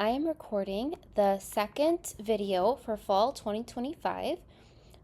I am recording the second video for fall 2025.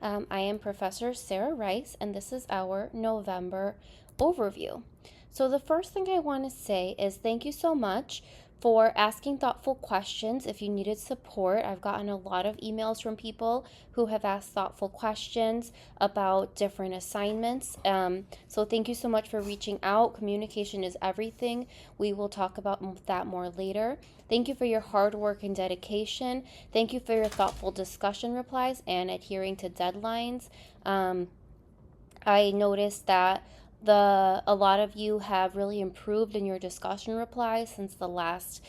I am Professor Sarah Rice, and this is our November overview. So the first thing I want to say is thank you so much for asking thoughtful questions. If you needed support, I've gotten a lot of emails from people who have asked thoughtful questions about different assignments. So thank you so much for reaching out. Communication is everything. We will talk about that more later. Thank you for your hard work and dedication. Thank you for your thoughtful discussion replies and adhering to deadlines. I noticed that a lot of you have really improved in your discussion replies since the last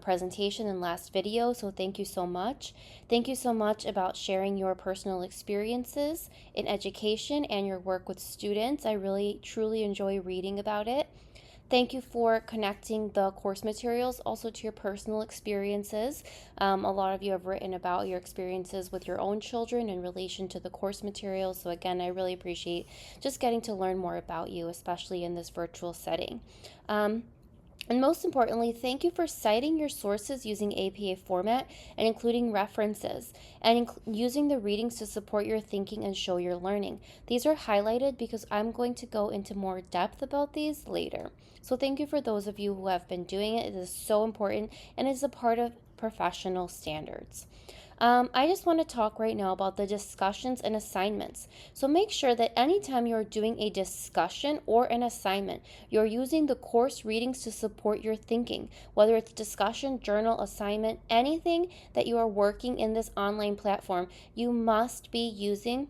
presentation and last video, so thank you so much. Thank you so much about sharing your personal experiences in education and your work with students. I really truly enjoy reading about it. Thank you for connecting the course materials also to your personal experiences. A lot of you have written about your experiences with your own children in relation to the course materials. So again, I really appreciate just getting to learn more about you, especially in this virtual setting. And most importantly, thank you for citing your sources using APA format and including references and using the readings to support your thinking and show your learning. These are highlighted because I'm going to go into more depth about these later. So thank you for those of you who have been doing it. It is so important and is a part of professional standards. I just want to talk right now about the discussions and assignments. So make sure that anytime you're doing a discussion or an assignment, you're using the course readings to support your thinking, whether it's discussion, journal, assignment, anything that you are working in this online platform, you must be using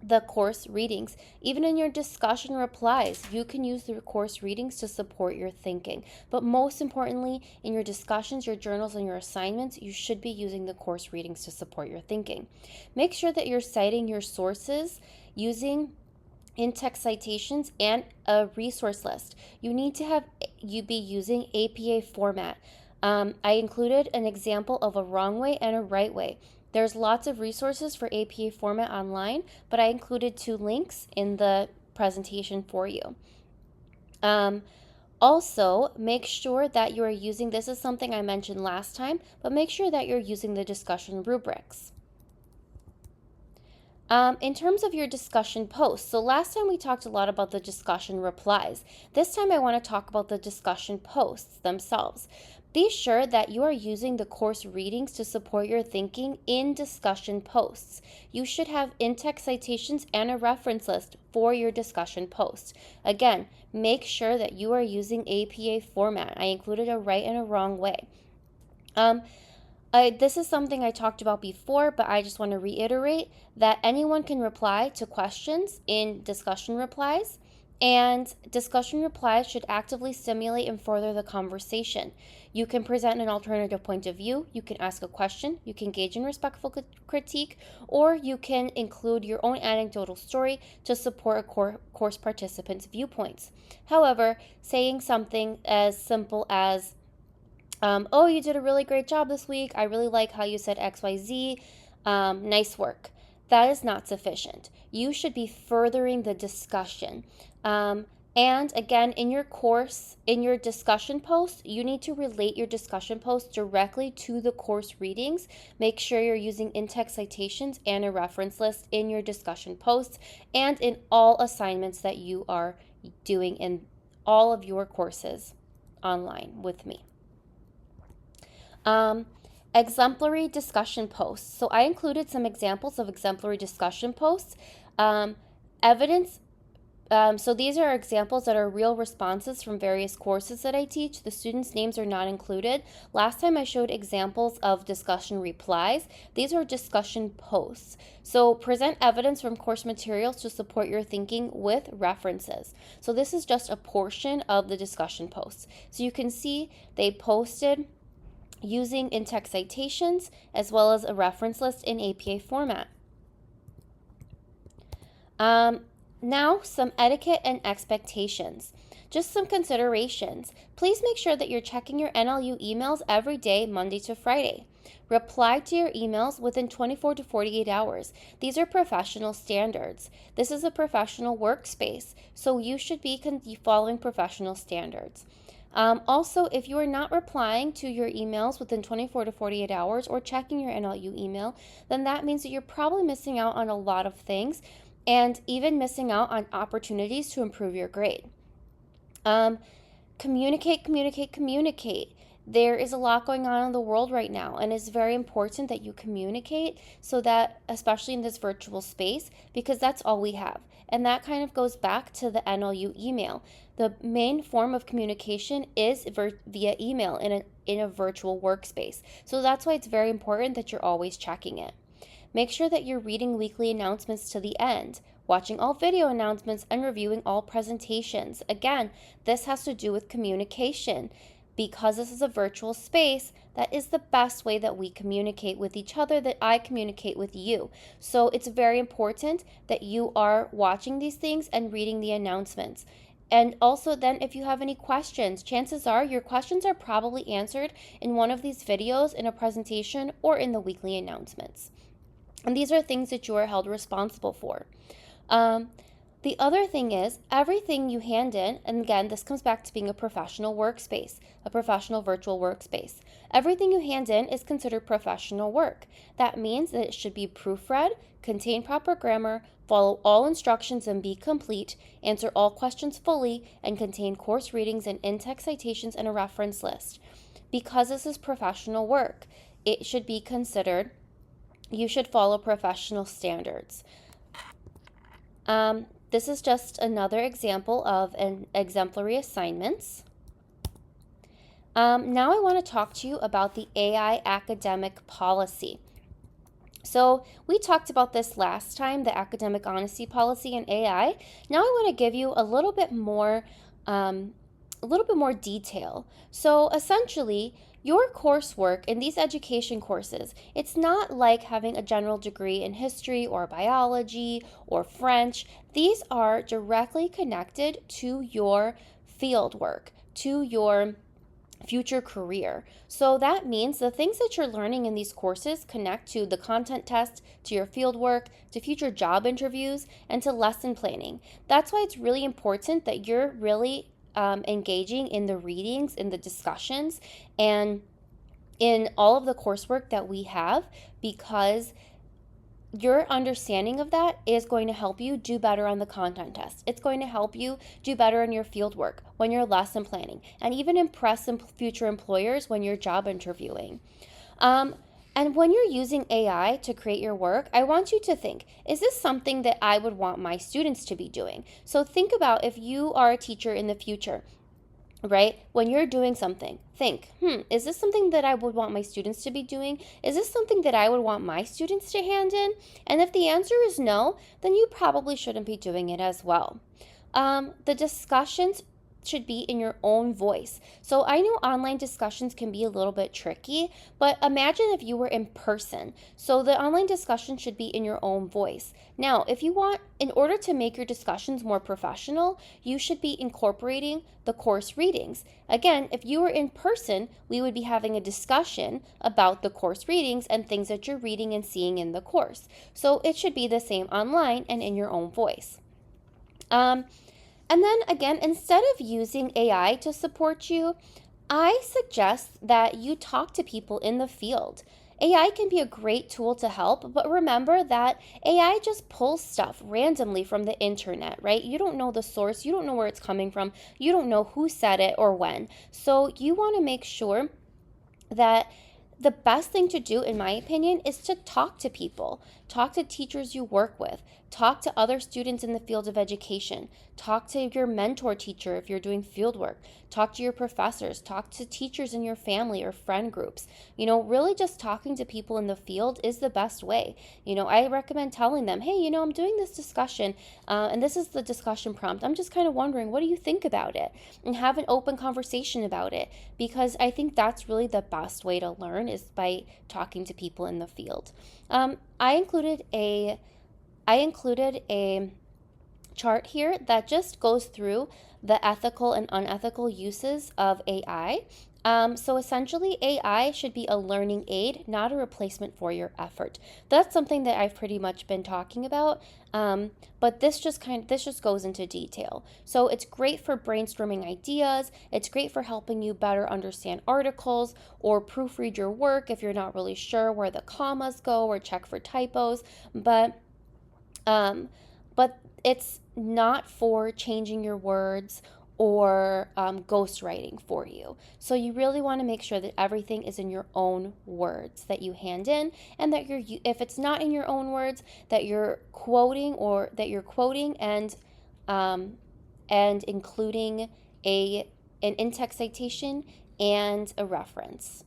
the course readings. Even in your discussion replies, you can use the course readings to support your thinking. But most importantly, in your discussions, your journals, and your assignments, you should be using the course readings to support your thinking. Make sure that you're citing your sources using in-text citations and a resource list. You need to be using APA format. I included an example of a wrong way and a right way. There's lots of resources for APA format online, but I included 2 links in the presentation for you. Also, make sure that you are using, this is something I mentioned last time, but make sure that you're using the discussion rubrics. In terms of your discussion posts, so last time we talked a lot about the discussion replies. This time I want to talk about the discussion posts themselves. Be sure that you are using the course readings to support your thinking in discussion posts. You should have in-text citations and a reference list for your discussion posts. Again, make sure that you are using APA format. I included a right and a wrong way. This is something I talked about before, but I just want to reiterate that anyone can reply to questions in discussion replies, and discussion replies should actively stimulate and further the conversation. You can present an alternative point of view, you can ask a question, you can engage in respectful critique, or you can include your own anecdotal story to support a course participant's viewpoints. However, saying something as simple as, oh, you did a really great job this week. I really like how you said XYZ. Nice work. That is not sufficient. You should be furthering the discussion. And again, in your course, in your discussion posts, you need to relate your discussion posts directly to the course readings. Make sure you're using in-text citations and a reference list in your discussion posts and in all assignments that you are doing in all of your courses online with me. Exemplary discussion posts. So I included some examples of exemplary discussion posts. Evidence. So these are examples that are real responses from various courses that I teach. The students' names are not included. Last time I showed examples of discussion replies. These are discussion posts. So present evidence from course materials to support your thinking with references. So this is just a portion of the discussion posts. So you can see they posted using in-text citations as well as a reference list in APA format. Now, some etiquette and expectations. Just some considerations. Please make sure that you're checking your NLU emails every day, Monday to Friday. Reply to your emails within 24 to 48 hours. These are professional standards. This is a professional workspace, so you should be following professional standards. Also, if you are not replying to your emails within 24 to 48 hours or checking your NLU email, then that means that you're probably missing out on a lot of things and even missing out on opportunities to improve your grade. Communicate, communicate, communicate. There is a lot going on in the world right now, and it's very important that you communicate so that, especially in this virtual space, because that's all we have. And that kind of goes back to the NLU email. The main form of communication is via email in a virtual workspace. So that's why it's very important that you're always checking it. Make sure that you're reading weekly announcements to the end, watching all video announcements, and reviewing all presentations. Again, this has to do with communication. Because this is a virtual space, that is the best way that we communicate with each other, that I communicate with you. So it's very important that you are watching these things and reading the announcements. And also then if you have any questions, chances are your questions are probably answered in one of these videos, in a presentation, or in the weekly announcements. And these are things that you are held responsible for. The other thing is everything you hand in, and again, this comes back to being a professional workspace, a professional virtual workspace. Everything you hand in is considered professional work. That means that it should be proofread, contain proper grammar, follow all instructions and be complete, answer all questions fully, and contain course readings and in-text citations and a reference list. Because this is professional work, it should be considered, you should follow professional standards. This is just another example of an exemplary assignments. Now I want to talk to you about the AI academic policy. So we talked about this last time, the academic honesty policy and AI. Now I want to give you a little bit more detail. So essentially, your coursework in these education courses, it's not like having a general degree in history or biology or French. These are directly connected to your field work, to your future career. So that means the things that you're learning in these courses connect to the content test, to your field work, to future job interviews, and to lesson planning. That's why it's really important that you're really engaging in the readings, in the discussions, and in all of the coursework that we have, because your understanding of that is going to help you do better on the content test. It's going to help you do better in your field work, when you're lesson planning, and even impress future employers when you're job interviewing. And when you're using AI to create your work, I want you to think, is this something that I would want my students to be doing? So think about if you are a teacher in the future, right? When you're doing something, think, is this something that I would want my students to be doing? Is this something that I would want my students to hand in? And if the answer is no, then you probably shouldn't be doing it as well. The discussions should be in your own voice. So I know online discussions can be a little bit tricky, but imagine if you were in person. So the online discussion should be in your own voice. Now, if you want, in order to make your discussions more professional, you should be incorporating the course readings. Again, if you were in person, we would be having a discussion about the course readings and things that you're reading and seeing in the course. So it should be the same online and in your own voice. And then again, instead of using AI to support you, I suggest that you talk to people in the field. AI can be a great tool to help, but remember that AI just pulls stuff randomly from the internet, right? You don't know the source, you don't know where it's coming from, you don't know who said it or when. So you want to make sure that the best thing to do, in my opinion, is to talk to people. Talk to teachers you work with. Talk to other students in the field of education. Talk to your mentor teacher if you're doing field work. Talk to your professors. Talk to teachers in your family or friend groups. Really just talking to people in the field is the best way. I recommend telling them, hey, I'm doing this discussion, and this is the discussion prompt. I'm just kind of wondering, what do you think about it? And have an open conversation about it, because I think that's really the best way to learn, is by talking to people in the field. I included a chart here that just goes through the ethical and unethical uses of AI. So essentially, AI should be a learning aid, not a replacement for your effort. That's something that I've pretty much been talking about. But this just goes into detail. So it's great for brainstorming ideas. It's great for helping you better understand articles or proofread your work if you're not really sure where the commas go or check for typos. Um, but it's not for changing your words or ghostwriting for you. So you really want to make sure that everything is in your own words that you hand in, and that if it's not in your own words, that you're quoting um, and including an in-text citation and a reference